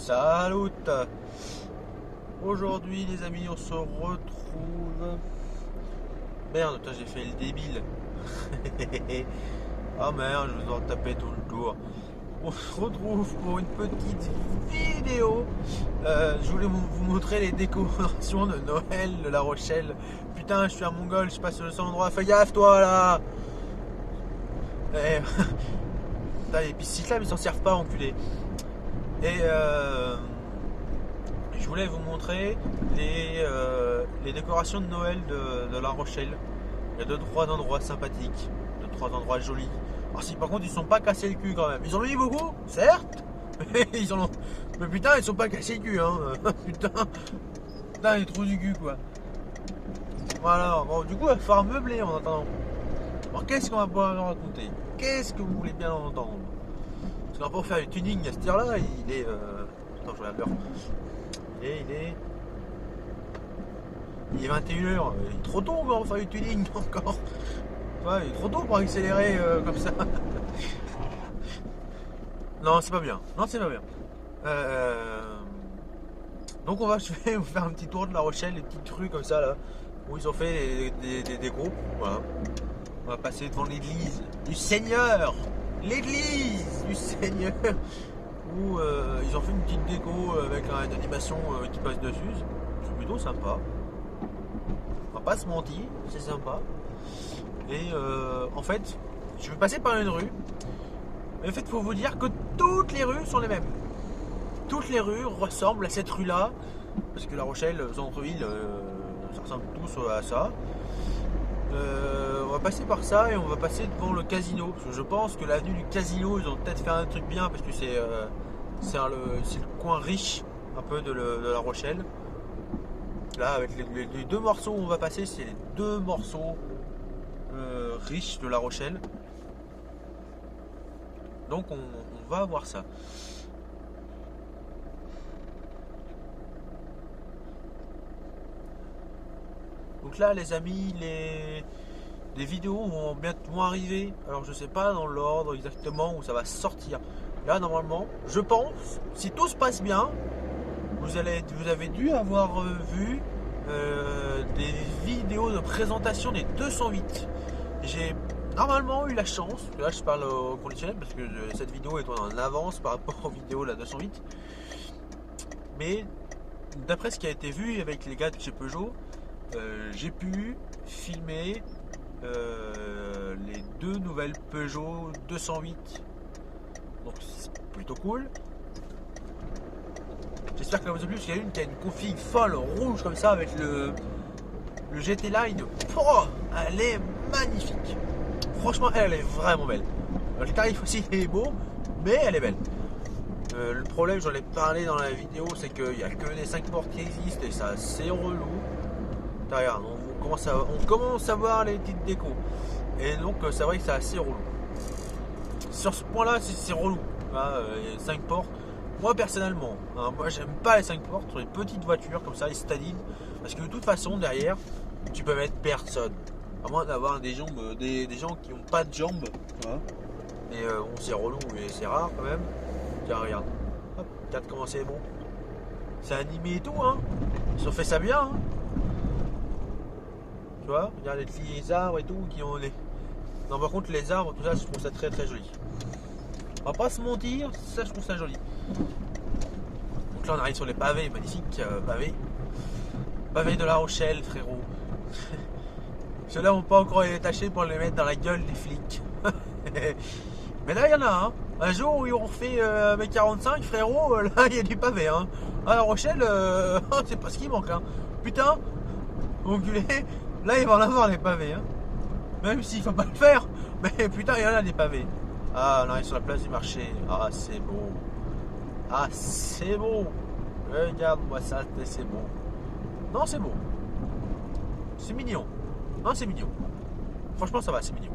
Salut. Aujourd'hui les amis on se retrouve. Merde, j'ai fait le débile. Ah merde, je vous en taper tout le tour. On se retrouve pour une petite vidéo. Je voulais vous montrer les décorations de Noël de La Rochelle. Putain, je suis un mongol, je passe le seul endroit. Fais gaffe toi là. Putain, les pistes cyclables ils s'en servent pas, enculé. Et je voulais vous montrer les décorations de Noël de La Rochelle. Il y a 2-3 endroits sympathiques, 2-3 endroits jolis. Alors si par contre ils sont pas cassés le cul quand même. Ils en ont mis beaucoup, certes, mais mais putain ils sont pas cassés le cul hein. Putain les trous du cul quoi. Voilà, bon du coup il va falloir meubler en attendant. Alors qu'est-ce qu'on va pouvoir raconter? Qu'est-ce que vous voulez bien entendre? Parce qu'on va pouvoir faire du tuning à ce tir là, il est... Attends je regarde l'heure. Il est 21h, il est trop tôt pour faire du tuning encore. Ouais, il est trop tôt pour accélérer comme ça. Non, c'est pas bien. Non, c'est pas bien. Donc je vais vous faire un petit tour de La Rochelle, les petites rues comme ça là, où ils ont fait des groupes. Voilà. On va passer devant l'église du Seigneur. L'église du Seigneur. Où ils ont fait une petite déco avec une animation qui passe dessus. C'est plutôt sympa. On va pas se mentir, c'est sympa. Et en fait, je vais passer par une rue. Mais en fait, il faut vous dire que toutes les rues sont les mêmes. Toutes les rues ressemblent à cette rue-là. Parce que La Rochelle, centre-ville, ça ressemble tous à ça. On va passer par ça et on va passer devant le casino. Parce que je pense que l'avenue du casino, ils ont peut-être fait un truc bien. Parce que c'est le coin riche un peu de La Rochelle. Là, avec les deux morceaux où on va passer, c'est les deux morceaux riches de La Rochelle. Donc on va voir ça. Donc là les amis, les vidéos vont bientôt arriver. Alors je sais pas dans l'ordre exactement où ça va sortir. Là normalement, je pense, si tout se passe bien, vous avez dû avoir vu des vidéos de présentation des 208. J'ai normalement eu la chance, là je parle au conditionnel parce que cette vidéo est en avance par rapport aux vidéos de la 208. Mais d'après ce qui a été vu avec les gars de chez Peugeot, j'ai pu filmer les deux nouvelles Peugeot 208. Donc c'est plutôt cool. J'espère que la vous a plu, parce qu'il y a une qui a une config folle rouge comme ça avec le GT Line. Oh, elle est magnifique. Franchement, elle est vraiment belle. Le tarif aussi est beau, mais elle est belle. Le problème, j'en ai parlé dans la vidéo, c'est qu'il n'y a que les 5 portes qui existent et ça c'est relou. Regarde, on commence à voir les petites décos. Et donc c'est vrai que c'est assez relou. Sur ce point là, c'est relou. Hein, 5 portes. Moi personnellement, hein, moi j'aime pas les 5 portes sur les petites voitures comme ça, les citadines, parce que de toute façon derrière, tu peux mettre personne. À moins d'avoir des gens qui n'ont pas de jambes. Hein. Et bon, c'est relou, mais c'est rare quand même. Tiens, regarde. Hop, regarde comment c'est bon. C'est animé et tout, hein. Ils ont fait ça bien, hein. Tu vois, regarde les arbres et tout qui ont les. Non, par contre, les arbres, tout ça, je trouve ça très très joli. On va pas se mentir, ça je trouve ça joli. Donc là on arrive sur les pavés, magnifiques pavés. Pavés de La Rochelle, frérot. Ceux-là n'ont pas encore été détachés pour les mettre dans la gueule des flics. Mais là il y en a un. Hein. Un jour où ils ont refait mes 45, frérot, là il y a du pavé. Hein. À La Rochelle, c'est pas ce qui manque. Hein. Putain, enculé, là il va en avoir les pavés. Hein. Même s'il faut pas le faire, mais putain il y en a des pavés. Ah, on arrive sur la place du marché. Ah, c'est beau. Ah, c'est beau. Regarde-moi ça, c'est beau. Non, c'est beau. C'est mignon. Non, c'est mignon. Franchement, ça va, c'est mignon.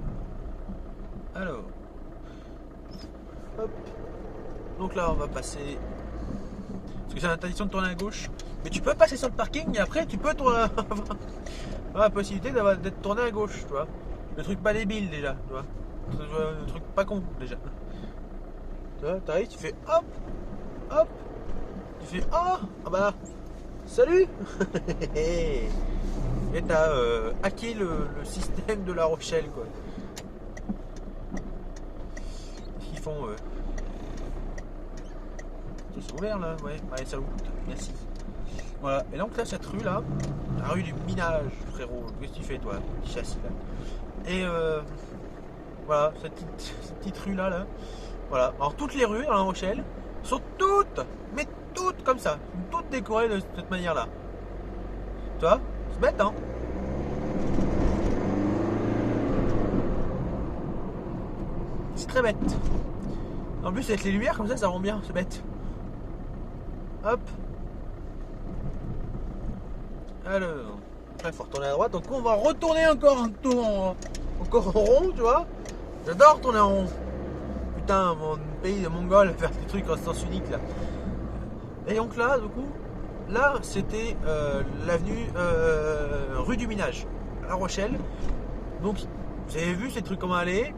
Alors. Hop. Donc là, on va passer. Parce que c'est l'interdiction de tourner à gauche. Mais tu peux passer sur le parking et après, tu peux tourner. avoir la possibilité d'être tourné à gauche, tu vois. Le truc pas débile déjà, tu vois. Le truc pas con déjà. Tu vois, t'arrives, tu fais hop, hop, Tu fais ah bah salut. Et t'as hacké le système de La Rochelle quoi. Ils font c'est ouvert là, ouais, ça ouvre, merci. Voilà, et donc là cette rue là, la rue du minage frérot, qu'est-ce que tu fais toi, petit châssis là. Et voilà, cette petite rue là, voilà. Alors toutes les rues dans La Rochelle sont toutes, mais toutes comme ça, toutes décorées de cette manière là. Tu vois, c'est bête hein. C'est très bête. En plus avec les lumières comme ça rend bien, c'est bête. Hop. Alors, il faut retourner à droite, donc on va retourner encore un tour encore en rond, tu vois. J'adore tourner en rond. Putain, mon pays de Mongol, faire des trucs en sens unique là. Et donc là, du coup, là c'était l'avenue rue du Minage, à La Rochelle. Donc, vous avez vu ces trucs comment aller.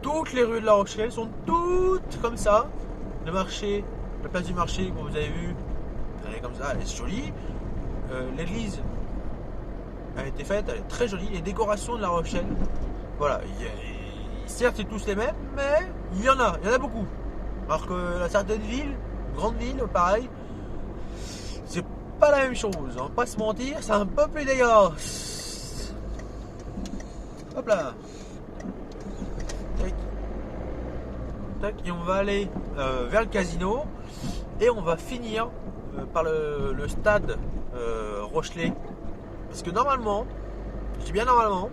Toutes les rues de La Rochelle sont toutes comme ça. Le marché, la place du marché, comme vous avez vu, elle est comme ça, elle est jolie. L'église a été faite, elle est très jolie. Les décorations de La Rochelle, voilà. Certes, c'est tous les mêmes, mais il y en a beaucoup. Alors que la certaine ville, grande ville, pareil, c'est pas la même chose. On va pas se mentir, c'est un peu plus dégueulasse. Hop là. Tac. Tac. Et on va aller vers le casino et on va finir par le stade Rochelet. Parce que normalement, je dis bien normalement,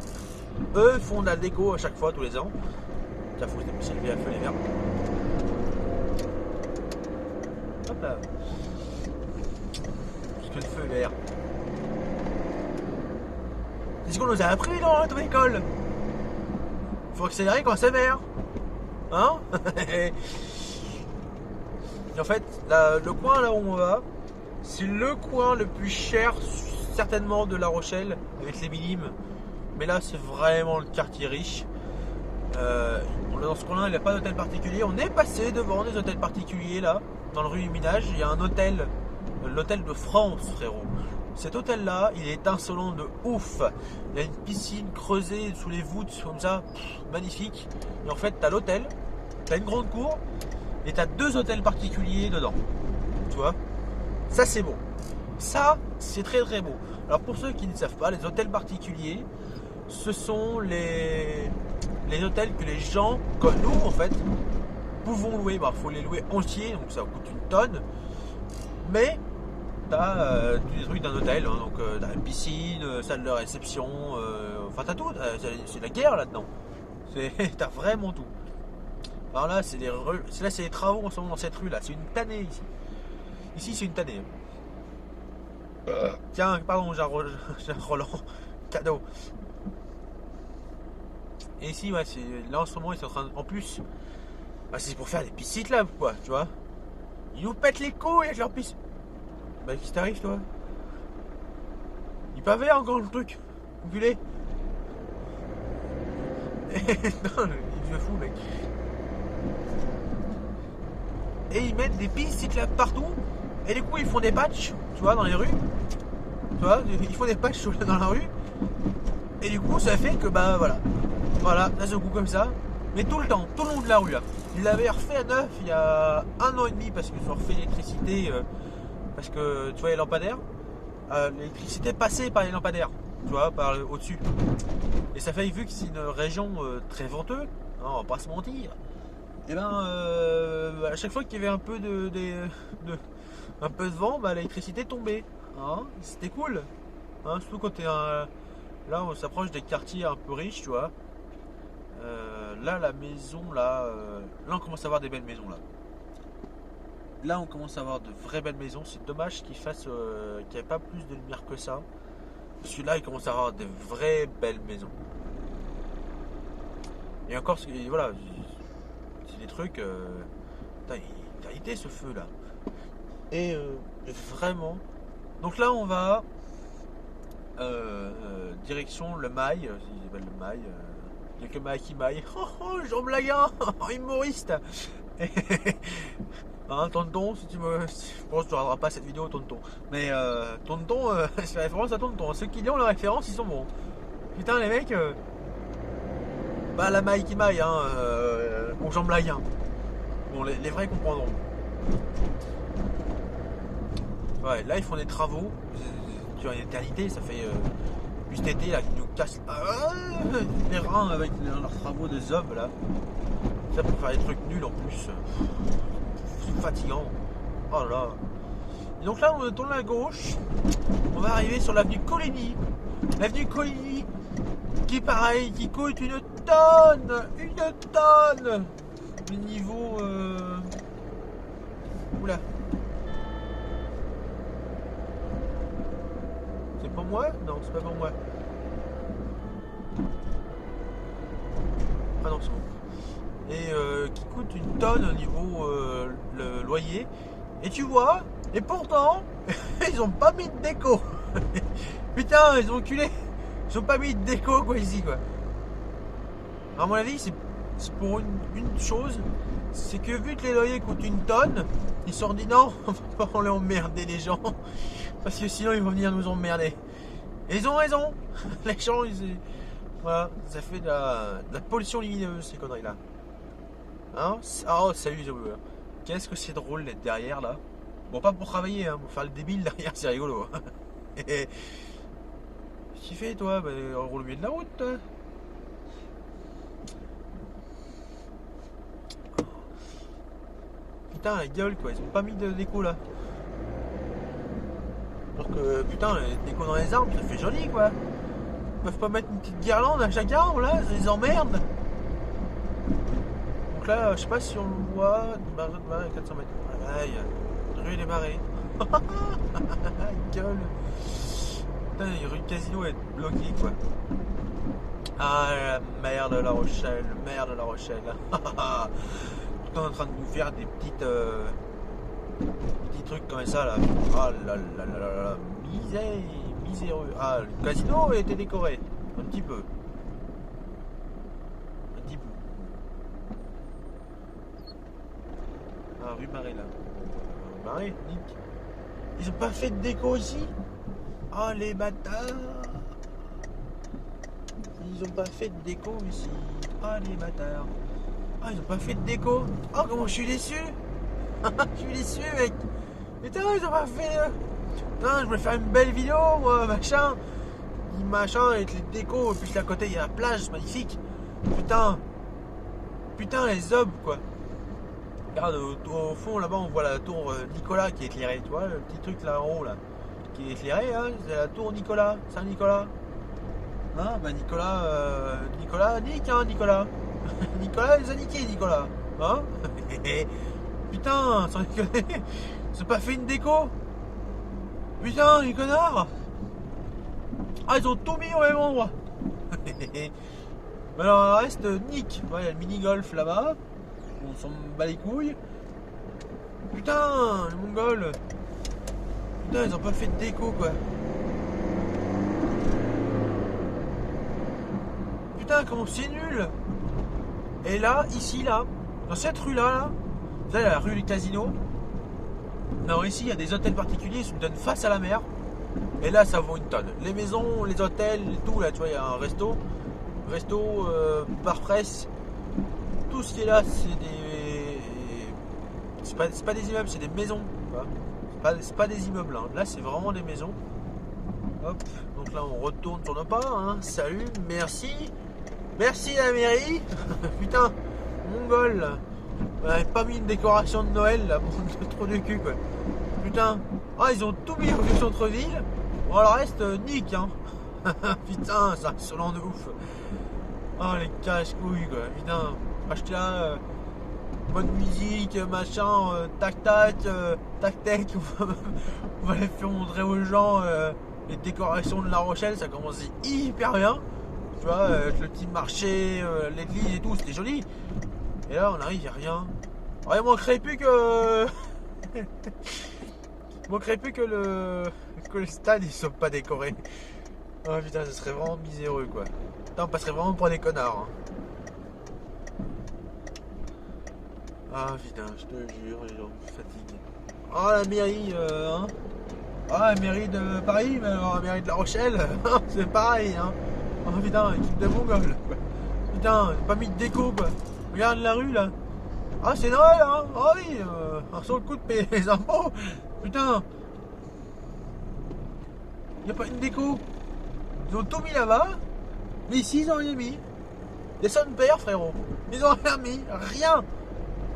eux font de la déco à chaque fois, tous les ans. Tiens, faut que je s'élever à feu les verts. Hop là. Parce que le feu vert. C'est ce qu'on nous a appris dans notre école. Faut accélérer quand c'est vert. Hein? Et en fait, le coin là où on va, c'est le coin le plus cher certainement de La Rochelle avec les minimes. Mais là c'est vraiment le quartier riche. Dans ce coin là il n'y a pas d'hôtel particulier. On est passé devant des hôtels particuliers là. Dans le rue du Minage, il y a un hôtel, l'hôtel de France frérot. Cet hôtel là il est insolent de ouf. Il y a une piscine creusée sous les voûtes comme ça, magnifique. Et en fait t'as l'hôtel, t'as une grande cour et t'as deux hôtels particuliers dedans. Tu vois, ça c'est beau. Ça, c'est très très beau. Alors pour ceux qui ne savent pas, les hôtels particuliers, ce sont les hôtels que les gens, comme nous en fait, pouvons louer. Bah, faut les louer entiers, donc ça coûte une tonne. Mais t'as tous les trucs d'un hôtel, hein, donc t'as une piscine, salle de réception, enfin t'as tout. C'est la guerre là-dedans. T'as vraiment tout. Alors là, c'est les travaux en ce moment dans cette rue là. C'est une tannée ici. Ici, c'est une tannée. Tiens, pardon, j'ai un Roland. Cadeau. Et ici, ouais, là en ce moment, ils sont en train de. En plus, bah, c'est pour faire des pistes là, quoi, tu vois. Ils nous pètent les couilles avec leur piste. Bah, qu'est-ce qui t'arrive, toi? Il pavé encore le truc. Enculé. Non, il me fout, mec. Et ils mettent des pistes cyclables partout. Et du coup, ils font des patchs, tu vois, dans les rues. Tu vois, ils font des patchs dans la rue. Et du coup, ça fait que, bah voilà. Voilà, là, c'est un coup comme ça. Mais tout le temps, tout le long de la rue, là. Ils l'avaient refait à neuf il y a 1 an et demi parce qu'ils ont refait l'électricité. Parce que, tu vois, les lampadaires. L'électricité passait par les lampadaires. Tu vois, par au-dessus. Et ça fait, vu que c'est une région très venteuse, hein, on va pas se mentir. Et ben, à chaque fois qu'il y avait un peu un peu de vent, bah, l'électricité tombait. Hein, c'était cool. Hein, surtout quand là, on s'approche des quartiers un peu riches, tu vois. Là, la maison, là, on commence à avoir des belles maisons, là. Là, on commence à avoir de vraies belles maisons. C'est dommage qu'il n'y ait pas plus de lumière que ça. Parce que là, il commence à avoir de vraies belles maisons. Et encore, voilà, c'est des trucs. T'as idée ce feu là. Et vraiment. Donc là, on va direction le Mail. Ils appellent le Mail. Il y a que Mail qui maille. Oh, Jean Blaguin, humoriste. Hein, tonton, si tu me. Je pense que tu regarderas pas cette vidéo, tonton. Mais tonton, je fais référence à tonton. Ceux qui ont la référence, ils sont bons. Putain, les mecs. Bah, la maille qui maille, hein. Aux jambes blagues, hein. Bon, les vrais comprendront. Ouais, là, ils font des travaux. Sur une éternité, ça fait. Juste été, là, qui nous cassent les reins avec leurs travaux de zob, là. Ça pour faire des trucs nuls en plus. C'est fatigant. Oh là là. Et donc là, on tourne à gauche. On va arriver sur l'avenue Coligny. L'avenue Coligny, qui est pareil, qui coûte une tonne. Une tonne. Le niveau. Oula. C'est pour moi? Non, c'est pas pour moi. Ah non, c'est bon. Et qui coûte une tonne au niveau le loyer. Et tu vois, et pourtant, ils ont pas mis de déco. Putain, ils ont enculé. Ils ont pas mis de déco quoi ici quoi. À mon avis, c'est pour une chose, c'est que vu que les loyers coûtent une tonne, ils se sont dit non, on va pas les emmerder les gens. Parce que sinon ils vont venir nous emmerder. Et ils ont raison. Les gens, voilà, ça fait de la pollution lumineuse ces conneries là. Hein? Oh salut les viewers. Qu'est-ce que c'est drôle d'être derrière là. Bon, pas pour travailler, hein, pour faire le débile derrière, c'est rigolo. Qu'est-ce que tu fais toi? Bah, roule au milieu de la route toi. Putain la gueule quoi, ils ont pas mis de déco là. Alors que putain, les déco dans les arbres, ça fait joli quoi. Ils peuvent pas mettre une petite guirlande à chaque arbre là, ça les emmerde. Donc là, je sais pas si on le voit, 400 mètres. Aïe, rue des Marais. Gueule. Putain, les rues Casino est bloquée quoi. Ah merde La Rochelle, merde La Rochelle. Tout en train de nous faire des petits trucs comme ça là. Ah là là là là là, miséreux. Ah, le casino a été décoré. Un petit peu. Un petit peu. Ah, rue Marais là. Marais, Nick. Ils ont pas fait de déco ici? Oh les bâtards. Ils ont pas fait de déco ici. Oh les bâtards. Ah, ils ont pas fait de déco. Oh, comment je suis déçu. Je suis déçu mec. Putain, ils ont pas fait. Non, je voulais faire une belle vidéo, moi, machin. Machin avec les décos. Et puis à côté, il y a la plage, c'est magnifique. Putain. Putain, les obs, quoi. Regarde, au fond, là-bas, on voit la tour Nicolas qui est éclairée. Tu vois, le petit truc là en haut, là. Qui est éclairé, hein. C'est la tour Nicolas. Saint-Nicolas. Hein, bah, Nicolas. Nick, hein, Nicolas. Nicolas, ils ont niqué, Nicolas. Hein. Putain, sans déconner. Ils ont pas fait une déco. Putain, les connards. Ah, ils ont tout mis au même endroit. Alors, il reste Nick. Ouais, il y a le mini-golf là-bas. On s'en bat les couilles. Putain, les Mongols. Putain, ils ont pas fait de déco, quoi. Putain, comment c'est nul. Et là, ici, là, dans cette rue-là, là, vous avez la rue du Casino. Non, ici, il y a des hôtels particuliers qui se donnent face à la mer. Et là, ça vaut une tonne. Les maisons, les hôtels, tout, là, tu vois, il y a un resto, bar presse. Tout ce qui est là, c'est des... C'est pas des immeubles, c'est des maisons. C'est pas des immeubles, hein. Là, c'est vraiment des maisons. Hop, donc là, on retourne sur nos pas, hein. Salut, merci. Merci la mairie. Putain, mongol, là. On n'avait pas mis une décoration de Noël là, trop de cul quoi. Putain, ah ils ont tout mis au centre-ville. Bon le reste, nique hein. Putain, c'est insolent de ouf. Oh les cache-couilles quoi, putain. Acheter là, bonne musique, machin, tac tac, tac tac. On va les faire montrer aux gens les décorations de La Rochelle, ça commençait hyper bien. Tu vois, le petit marché, l'église et tout, c'était joli. Et là, on arrive, il n'y a rien. Alors, il manquerait plus que... il manquerait plus que le stade, ils ne sont pas décorés. Oh putain, ça serait vraiment miséreux, quoi. Putain, on passerait vraiment pour des connards. Hein. Ah putain, je te jure, les gens me fatiguent. Ah la mairie, hein. Ah la mairie de Paris, mais alors la mairie de La Rochelle, c'est pareil, hein. Oh putain, équipe de Mongols. Putain, j'ai pas mis de déco quoi. Regarde la rue là. Ah c'est Noël hein. Ah oui, sur le coup de payer les impôts. Putain. Y a pas une déco. Ils ont tout mis là-bas. Mais ici ils ont rien mis. Les son pères frérot. Ils ont rien mis. Rien.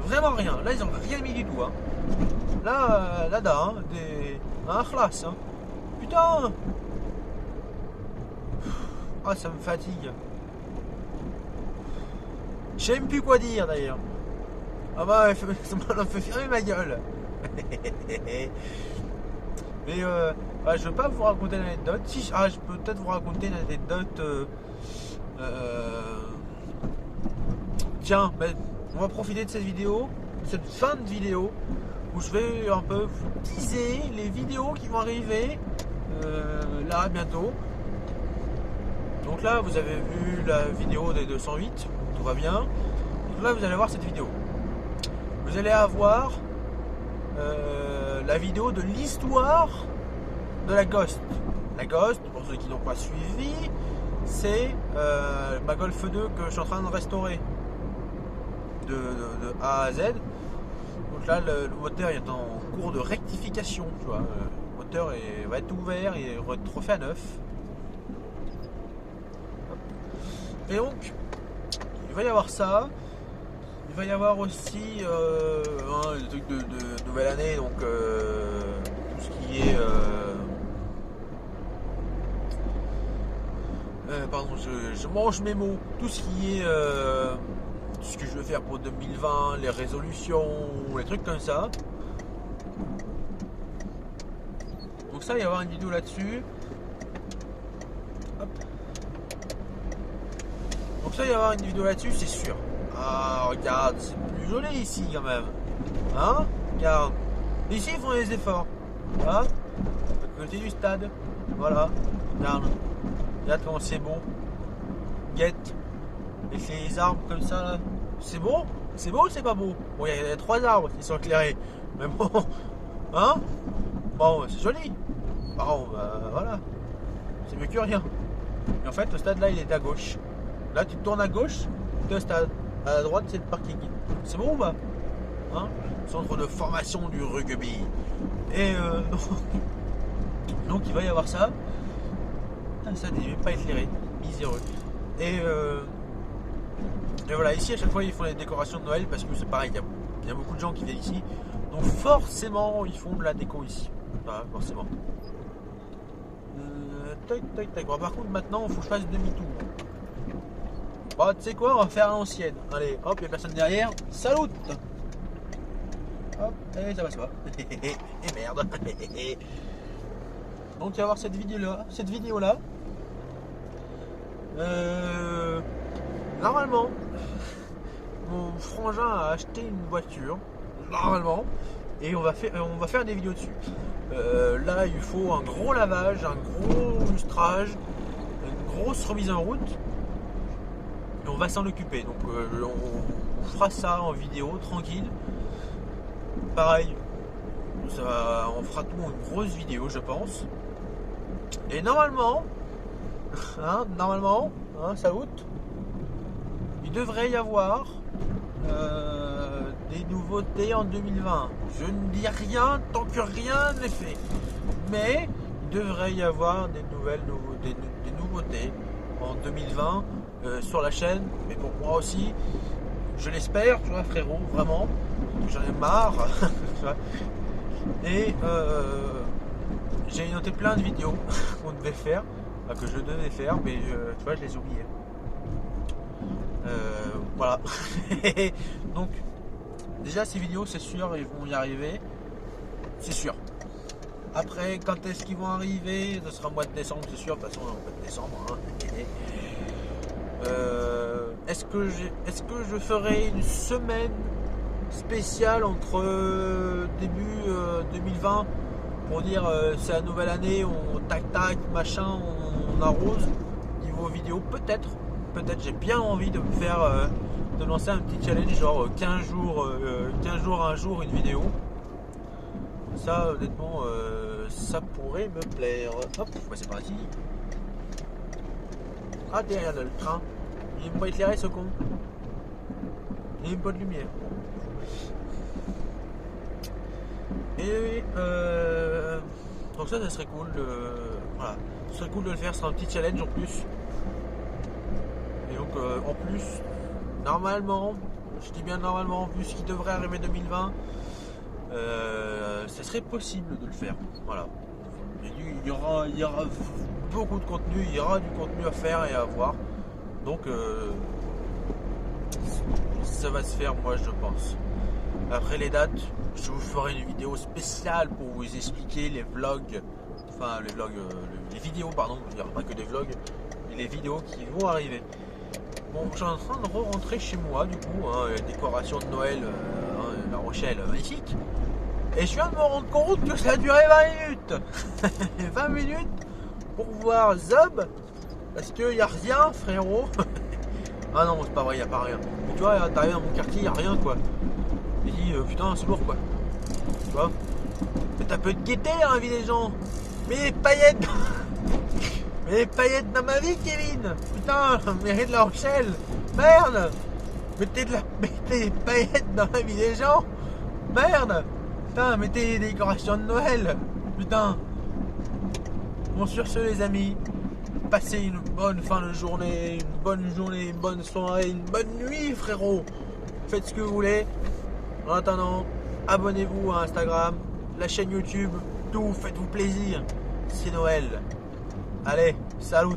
Vraiment rien. Là ils ont rien mis du tout hein. Là, là-dedans, hein, un khlas hein. Putain. Ah ça me fatigue. Je sais même plus quoi dire d'ailleurs. Ah bah ça m'a fait fermer ma gueule. Mais bah, je veux pas vous raconter l'anecdote. Si, je peux peut-être vous raconter une anecdote. Tiens, bah, on va profiter de cette vidéo, cette fin de vidéo, où je vais un peu vous teaser les vidéos qui vont arriver là bientôt. Donc là, vous avez vu la vidéo des 208, tout va bien. Donc là, vous allez voir cette vidéo. Vous allez avoir la vidéo de l'histoire de la Ghost. La Ghost, pour ceux qui n'ont pas suivi, c'est ma Golf 2 que je suis en train de restaurer de A à Z. Donc là, le moteur est en cours de rectification. Tu vois. Le moteur va être ouvert et refait à neuf. Et donc, il va y avoir ça. Il va y avoir aussi des trucs de nouvelle année, donc tout ce qui est pardon, je mange mes mots, tout ce qui est ce que je veux faire pour 2020, les résolutions, les trucs comme ça. Donc ça, il va y avoir une vidéo là-dessus. Hop. Donc ça, il va y avoir une vidéo là-dessus, c'est sûr. Ah, regarde, c'est plus joli ici quand même. Hein? Regarde. Ici, ils font des efforts. Hein? À côté du stade. Voilà. Regarde. Regarde comment c'est beau. Guette. Et les arbres comme ça, là. C'est beau? C'est beau ou c'est pas beau? Bon, il y a 3 arbres qui sont éclairés. Mais bon. Hein? Bon, c'est joli. Bon, bah, voilà. C'est mieux que rien. Et en fait, le stade là, il est à gauche. Là, tu tournes à gauche, tu es au stade. À la droite, c'est le parking. C'est bon ou pas? Hein? Centre de formation du rugby. Et donc, il va y avoir ça. Putain, ça n'est même pas éclairé. Miséreux. Et voilà, ici, à chaque fois, ils font les décorations de Noël parce que c'est pareil, il y a beaucoup de gens qui viennent ici. Donc, forcément, ils font de la déco ici. Voilà, forcément. Tac, tac, tac. Bon, par contre, maintenant, il faut que je fasse demi-tour. Bon, tu sais quoi, on va faire à l'ancienne. Allez, hop, il n'y a personne derrière. Salut. Hop, et ça va, ça va. Et merde. Donc, il va y avoir cette vidéo-là. Normalement, mon frangin a acheté une voiture. Normalement. Et on va faire des vidéos dessus. Là, il faut un gros lavage, un gros lustrage, une grosse remise en route. Et on va s'en occuper. Donc on fera ça en vidéo, tranquille. Pareil, on fera tout en une grosse vidéo, je pense. Et normalement, ça août, il devrait y avoir des nouveautés en 2020. Je ne dis rien tant que rien n'est fait. Mais il devrait y avoir des nouveautés en 2020 sur la chaîne. Mais pour moi aussi, je l'espère, tu vois frérot, vraiment. J'en ai marre. Et j'ai noté plein de vidéos qu'on devait faire, que je devais faire, mais tu vois, je les ai oubliées. Voilà. Donc, déjà ces vidéos, c'est sûr, ils vont y arriver. C'est sûr. Après, quand est-ce qu'ils vont arriver? Ce sera au mois de décembre, c'est sûr. De toute façon, au mois de décembre. Hein. Est-ce que je ferai une semaine spéciale entre début 2020 pour dire c'est la nouvelle année, on tac tac machin, on arrose niveau vidéo? Peut-être j'ai bien envie de me faire de lancer un petit challenge genre 15 jours un jour une vidéo. Ça honnêtement ça pourrait me plaire. Hop, bah c'est parti. Ah derrière le train. Il me pas éclairé ce con. Il n'y a pas de lumière. Et donc ça serait cool voilà. Ce serait cool de le faire, c'est un petit challenge en plus. Et donc en plus, normalement, je dis bien normalement, vu ce qui devrait arriver 2020, ça serait possible de le faire. Voilà. Il y aura beaucoup de contenu, il y aura du contenu à faire et à voir. Donc ça va se faire, moi je pense. Après les dates, je vous ferai une vidéo spéciale pour vous expliquer les vlogs, enfin les vlogs, les vidéos pardon, il n'y aura pas que des vlogs, mais les vidéos qui vont arriver. Bon, je suis en train de rentrer chez moi du coup, hein, décoration de Noël, La Rochelle, magnifique. Et je viens de me rendre compte que ça a duré 20 minutes 20 minutes pour voir Zob, parce qu'il n'y a rien frérot. Ah non, c'est pas vrai, il n'y a pas rien. Mais tu vois, t'arrives dans mon quartier, il n'y a rien quoi. J'ai dit, putain, c'est lourd quoi. Tu vois. Mais t'as peu de gaieté dans la vie des gens. Mais les paillettes. Mais les paillettes dans ma vie, Kevin. Putain, mairie de La Rochelle. Merde. Mettez des paillettes dans la vie des gens. Merde. Putain, mettez des décorations de Noël. Putain. Bon, sur ce, les amis, passez une bonne fin de journée, une bonne soirée, une bonne nuit, frérot. Faites ce que vous voulez. En attendant, abonnez-vous à Instagram, la chaîne YouTube, tout, faites-vous plaisir. C'est Noël. Allez, salut.